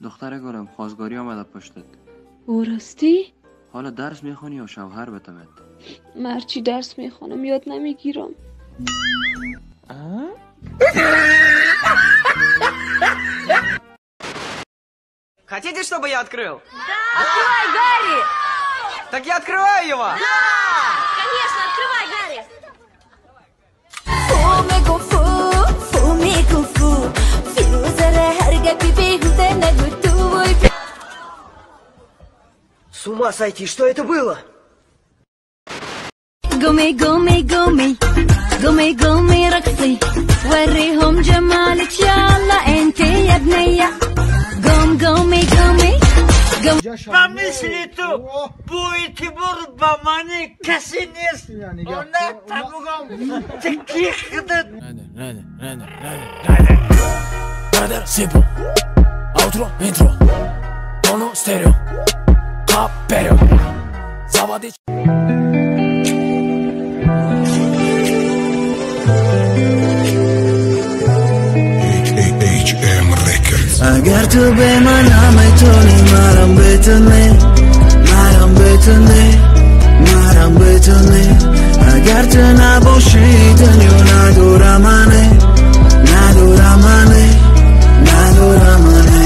دختره گلم خواستگاری آمده پشتت. او راستی؟ حالا درس میخونی یا شوهر بتمت؟ مرچی درس میخونم یاد نمیگیرم. Хотите, чтобы я открыл? Да! Открывай, Гарри! Так я открываю его! Да! Конечно, открывай, Гарри! С ума сойти, что это было? قومي قومي قومي قومي قومي رقصي وريهم جمالك يلا انت يا بنية قوم قومي قومي و مثل تو بوی تیمور با منی کسی نیست نه تبوگم تکی خدت Radar, simple, outro, intro, tono, stereo, capello, zavadić. HM Records. اگر تو به من نمیتونی مرم بتونی مرم بتونی مرم بتونی اگر تو نباشی دنیا ندارم منه ندارم منه ندارم منه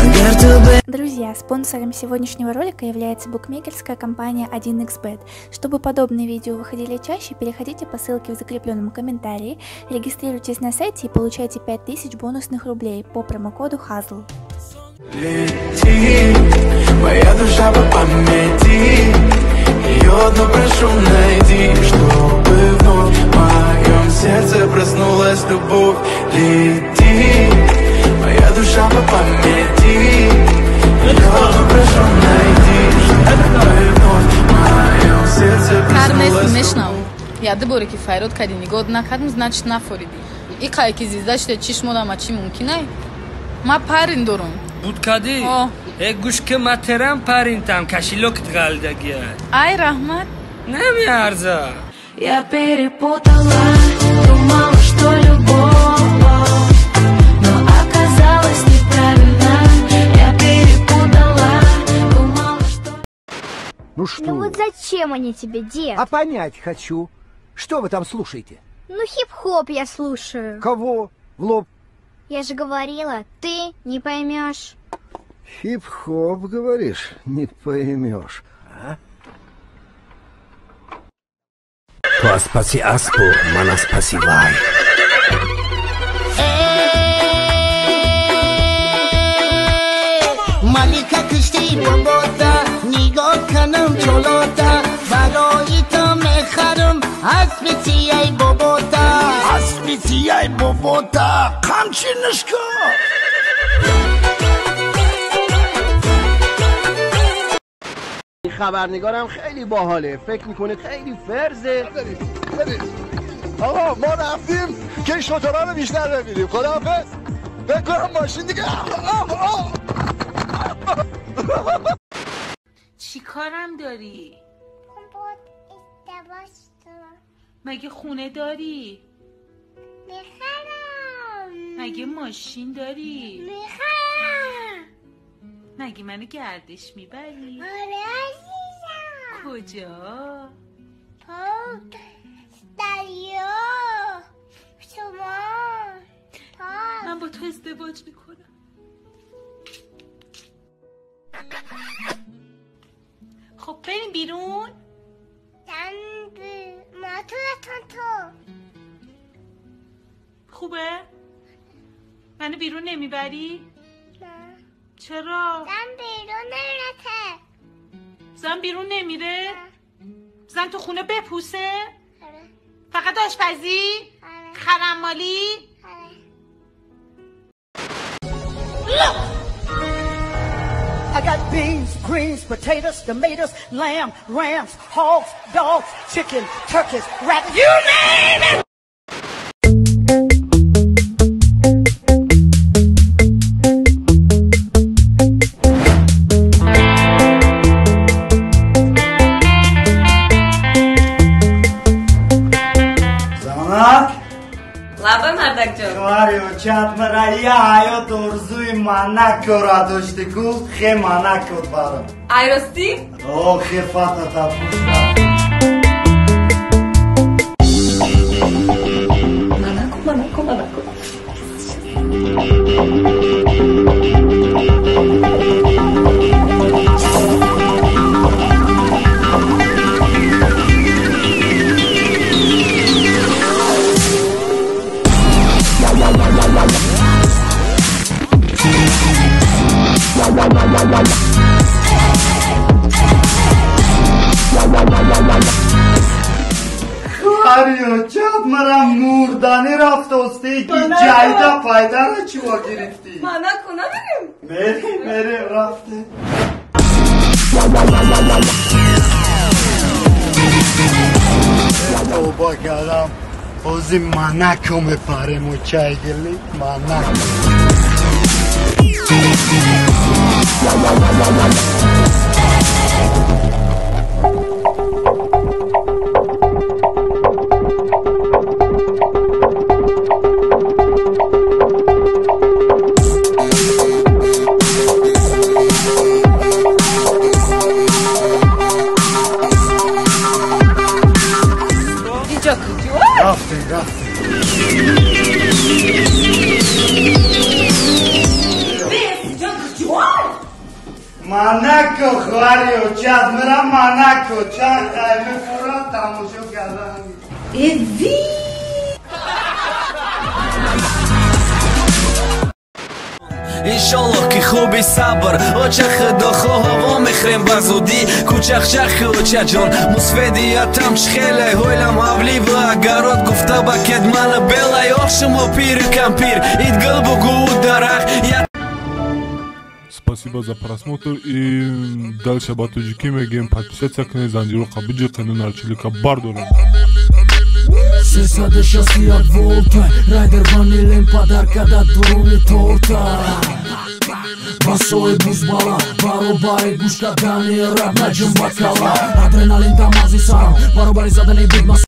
اگر تو به Друзья, спонсором сегодняшнего ролика является букмекерская компания 1xBet. Чтобы подобные видео выходили чаще, переходите по ссылке в закрепленном комментарии, регистрируйтесь на сайте и получайте 5000 бонусных рублей по промокоду HAZL. Лети, моя душа по памяти, ее одну прошу найди, чтобы вновь в моем сердце проснулась любовь. Лети, моя душа по памяти. Карнес мешнав. Яды бори ки файрод кади нигод накадм, значит нафориди. Иқай ки зиздаште чишмодама чи мумкинай? Ма парин дорум. Будкади? Гуш ки матерам паринтам, кашилокт галдагия. Ай, рахмат. Намиарза. Я перепутала, думала, что любовь, но оказалось неправильно. Я перепутала, думала, что... Ну что? Ну вот зачем они тебе, дед? А понять хочу. Что вы там слушаете? Ну хип-хоп я слушаю. Кого? В лоб? Я же говорила, ты не поймешь. Хип-хоп, говоришь, не поймешь. А? То спаси аспу, мана спасивай. Malika kishti babota, nigah kanam cholota, barayi ta mekharam, asbiti ay babota, asbiti ay babota, kamchinishka. این خبرنگارم خیلی باحاله، فکر میکنه خیلی فرزه. آقا ما رفتیم که شترها رو بیشتر ببینیم. خداحافظ. فکر کنم ماشین دیگه. چی کارم داری؟ مگه خونه داری؟ میخرم. مگه ماشین داری؟ میخرم. مگه منو گردش میبری؟ آره عزیزم. کجا؟ دریا. شما. من با تو ازدواج میکنم. خب بریم بیرون. تو خوبه؟ منو بیرون نمیبری؟ نه. چرا؟ زن بیرون نمیره. زن بیرون نمیره؟ نه. زن تو خونه بپوسه؟ آره. فقط آشپزی؟ آره. خرمالی؟ آره. I got beans, greens, potatoes, tomatoes, lamb, rams, hogs, dogs, chicken, turkeys, rabbits, you name it! Zamanat? Laba Mardakjon. Говорю, чат мрая hayot orzuy mana kora doshtiku khe mana kod baram. Ay rosti? Oh khe fatata. Manako. Арио, чат мара мурдани рафтости ки ҷайда пайдара чиво гирифти? Манako набирем? Мерем рафте. Тоба кардам. Ози манако мепарему чай гирли, манако. Рафте. Манако хварио, чат мра манако, чат хайме пура тамошо кардан. Эви! иншаллоҳ ки хуби сабр очахи дохоҳаво мехрем ба зудӣ кучахчахи очаҷон мусфедиятам чхеле ҳойлам авлива агарот гуфта ба кедмана белай ох шумо пири кампир идгил бугу дарах. Спасибо за просмотр и дальше батуджики мегем подписаться к ней занжиру кабиджи канал чилика бардором. Сесаде шаси от волта Райдер ванилен подарка да дуруни торта Басои бузбала Баробари гушка дани раб наҷум бакала Адреналин тамази сарам Баробари задани бидмас